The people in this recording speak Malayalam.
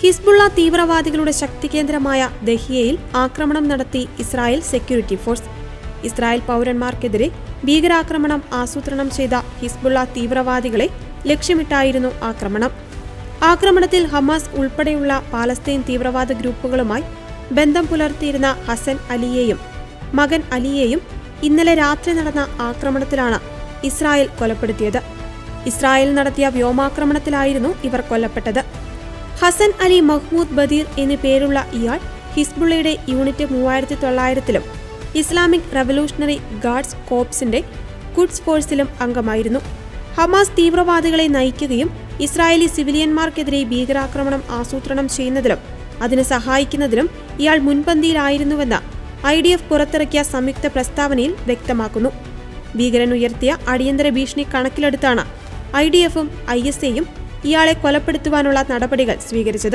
ഹിസ്ബുള്ള തീവ്രവാദികളുടെ ശക്തികേന്ദ്രമായ ദഹിയയിൽ ആക്രമണം നടത്തി ഇസ്രായേൽ സെക്യൂരിറ്റി ഫോഴ്സ്. ഇസ്രായേൽ പൗരന്മാർക്കെതിരെ ഭീകരാക്രമണം ആസൂത്രണം ചെയ്ത ഹിസ്ബുള്ള തീവ്രവാദികളെ ലക്ഷ്യമിട്ടായിരുന്നു ആക്രമണം. ആക്രമണത്തിൽ ഹമാസ് ഉൾപ്പെടെയുള്ള പാലസ്തീൻ തീവ്രവാദ ഗ്രൂപ്പുകളുമായി ബന്ധം പുലർത്തിയിരുന്ന ഹസൻ അലിയെയും മകൻ അലിയെയും ഇന്നലെ രാത്രി നടന്ന ആക്രമണത്തിലാണ് ഇസ്രായേൽ കൊലപ്പെടുത്തിയത്. ഇസ്രായേൽ നടത്തിയ വ്യോമാക്രമണത്തിലായിരുന്നു ഇവർ കൊല്ലപ്പെട്ടത്. ഹസൻ അലി മഹ്മൂദ് ബദീർ എന്നു പേരുള്ള ഇയാൾ ഹിസ്ബുള്ളയുടെ യൂണിറ്റ് 3900-ലും ഇസ്ലാമിക് റവല്യൂഷണറി ഗാർഡ്സ് കോർപ്സിന്റെ ഖുദ്സ് ഫോഴ്സിലും അംഗമായിരുന്നു. ഹമാസ് തീവ്രവാദികളെ നയിക്കുകയും ഇസ്രായേലി സിവിലിയന്മാർക്കെതിരെ ഭീകരാക്രമണം ആസൂത്രണം ചെയ്യുന്നതിലും അതിന് സഹായിക്കുന്നതിലും ഇയാൾ മുൻപന്തിയിലായിരുന്നുവെന്ന് IDF പുറത്തിറക്കിയ സംയുക്ത പ്രസ്താവനയിൽ വ്യക്തമാക്കുന്നു. ഭീകരൻ ഉയർത്തിയ അടിയന്തര ഭീഷണി കണക്കിലെടുത്താണ് IDFും ISAയും ഇയാളെ കൊലപ്പെടുത്തുവാനുള്ള നടപടികൾ സ്വീകരിച്ചത്.